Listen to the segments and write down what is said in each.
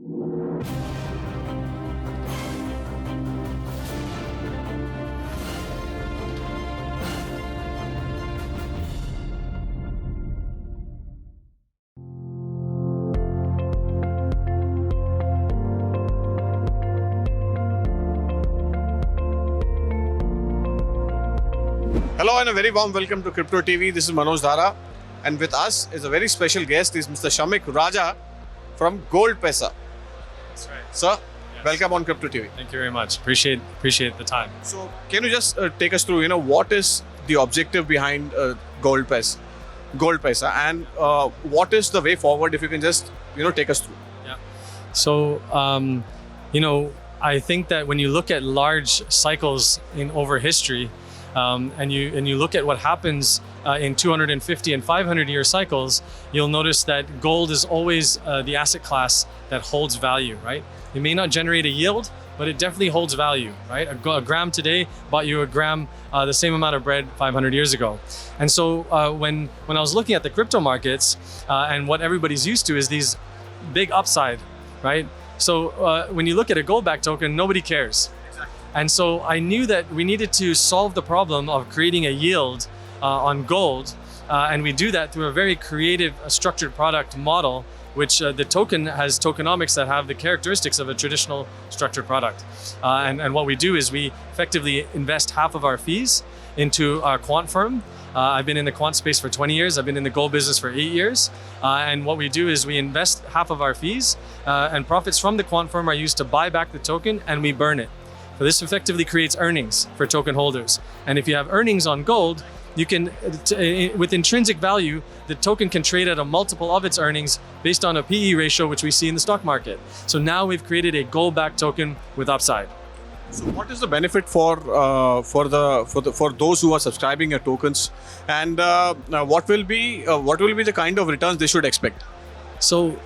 Hello and a very warm welcome to Crypto TV. This is Manoj Dhara, and with us is a very special guest. Is Mr. Shamik Raja from GoldPesa. That's right. Sir, Yes. welcome on Crypto TV. Thank you very much. Appreciate the time. So, can you just take us through? What is the objective behind GoldPesa, and what is the way forward? If you can just take us through. Yeah. So I think that when you look at large cycles over history, and you look at what happens in 250 and 500 year cycles, you'll notice that gold is always the asset class that holds value, right? It may not generate a yield, but it definitely holds value, right? A gram today bought you a gram, the same amount of bread 500 years ago. And so when I was looking at the crypto markets and what everybody's used to is these big upside, right? So when you look at a gold-backed token, nobody cares. And so I knew that we needed to solve the problem of creating a yield on gold. And we do that through a very creative structured product model, which the token has tokenomics that have the characteristics of a traditional structured product. And what we do is we effectively invest half of our fees into our quant firm. I've been in the quant space for 20 years. I've been in the gold business for 8 years. And what we do is we invest half of our fees and profits from the quant firm are used to buy back the token and we burn it. So this effectively creates earnings for token holders. And if you have earnings on gold, you can, with intrinsic value, the token can trade at a multiple of its earnings based on a PE ratio, which we see in the stock market. So now we've created a gold-backed token with upside. So, what is the benefit for those who are subscribing your tokens, and what will be the kind of returns they should expect? So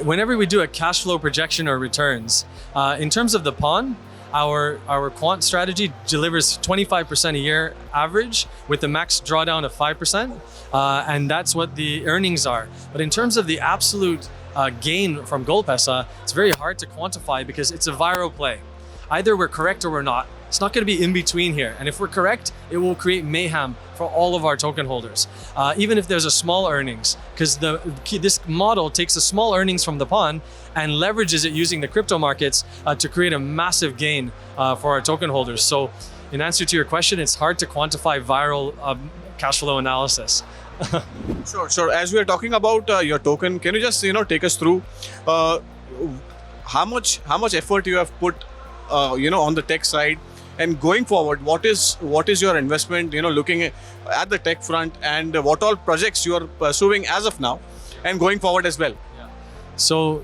whenever we do a cash flow projection or returns, in terms of the pawn, our quant strategy delivers 25% a year average with the max drawdown of 5%, and that's what the earnings are. But in terms of the absolute gain from GoldPesa, it's very hard to quantify because it's a viral play. Either we're correct or we're not. It's not going to be in between here. And if we're correct, it will create mayhem for all of our token holders, even if there's a small earnings, because this model takes the small earnings from the pawn and leverages it using the crypto markets to create a massive gain for our token holders. So in answer to your question, it's hard to quantify viral cash flow analysis. Sure. As we are talking about your token, can you just take us through how much effort you have put on the tech side, and going forward, what is your investment, looking at the tech front, and what all projects you are pursuing as of now and going forward as well? Yeah. So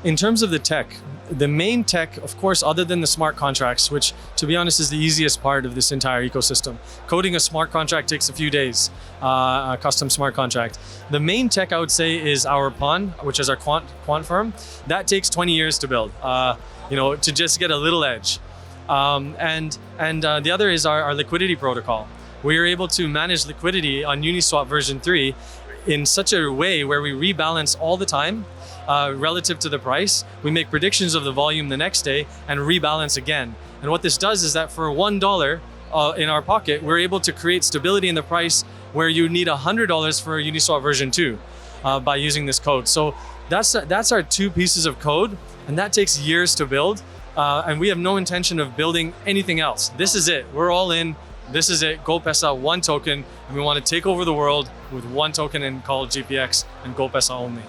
in terms of the tech, the main tech, of course, other than the smart contracts, which to be honest is the easiest part of this entire ecosystem. Coding a smart contract takes a few days, a custom smart contract. The main tech I would say is our pawn, which is our quant firm. That takes 20 years to build, to just get a little edge. And the other is our liquidity protocol. We are able to manage liquidity on Uniswap version 3 in such a way where we rebalance all the time relative to the price. We make predictions of the volume the next day and rebalance again. And what this does is that for $1 in our pocket, we're able to create stability in the price where you need $100 for Uniswap version 2 by using this code. So that's our two pieces of code, and that takes years to build. And we have no intention of building anything else. This is it. We're all in. This is it. GoldPesa, one token. And we want to take over the world with one token and call it GPX and GoldPesa only.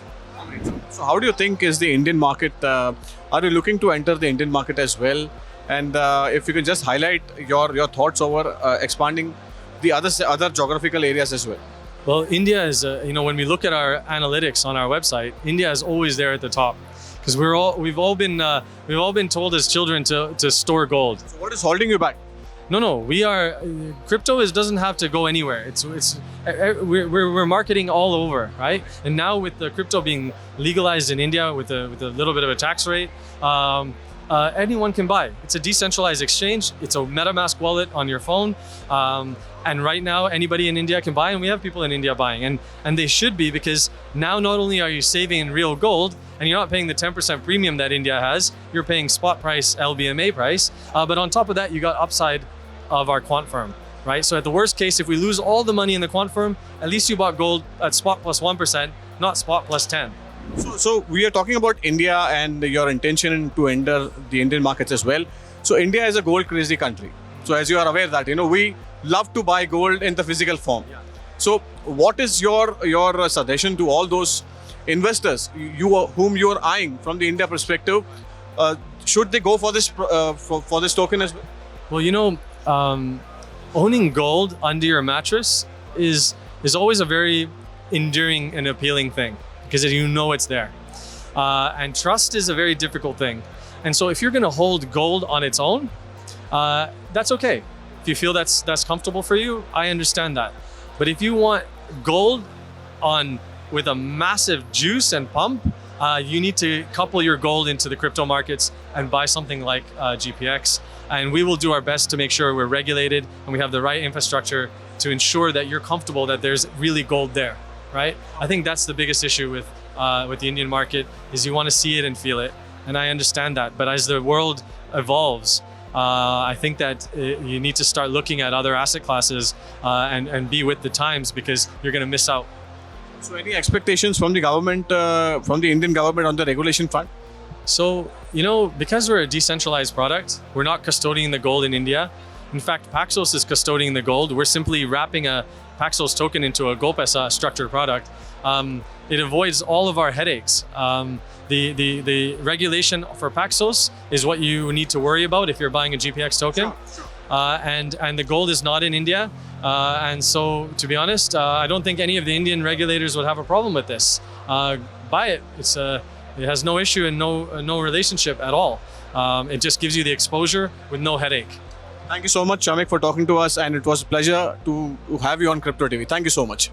So how do you think is the Indian market? Are you looking to enter the Indian market as well? And if you can just highlight your thoughts over expanding the other geographical areas as well. Well, India is, when we look at our analytics on our website, India is always there at the top. Because we've all been told as children to store gold. So what is holding you back? No. Crypto doesn't have to go anywhere. We're marketing all over, right? And now with the crypto being legalized in India with a little bit of a tax rate, anyone can buy. It's a decentralized exchange. It's a MetaMask wallet on your phone. And right now, anybody in India can buy, and we have people in India buying. And they should be, because now not only are you saving in real gold, and you're not paying the 10% premium that India has, you're paying spot price, LBMA price. But on top of that, you got upside of our quant firm, right? So at the worst case, if we lose all the money in the quant firm, at least you bought gold at spot plus 1%, not spot plus 10. So we are talking about India and your intention to enter the Indian markets as well. So India is a gold crazy country. So as you are aware that, we love to buy gold in the physical form. Yeah. So what is your suggestion to all those investors whom you are eyeing from the India perspective? Should they go for this for this token as well? Well, owning gold under your mattress is always a very enduring and appealing thing, because it's there. And trust is a very difficult thing. And so if you're going to hold gold on its own, that's okay. If you feel that's comfortable for you, I understand that. But if you want gold with a massive juice and pump, you need to couple your gold into the crypto markets and buy something like GPX. And we will do our best to make sure we're regulated and we have the right infrastructure to ensure that you're comfortable that there's really gold there, right? I think that's the biggest issue with the Indian market, is you want to see it and feel it. And I understand that. But as the world evolves, I think that you need to start looking at other asset classes and be with the times, because you're going to miss out. So any expectations from the government, from the Indian government on the regulation front? So, because we're a decentralized product, we're not custodying the gold in India. In fact, Paxos is custodying the gold. We're simply wrapping a Paxos token into a GoldPesa structured product. It avoids all of our headaches. The regulation for Paxos is what you need to worry about if you're buying a GPX token. Sure. And the gold is not in India. And so, to be honest, I don't think any of the Indian regulators would have a problem with this. Buy it. It has no issue and no relationship at all. It just gives you the exposure with no headache. Thank you so much, Shamik, for talking to us, and it was a pleasure to have you on Crypto TV. Thank you so much.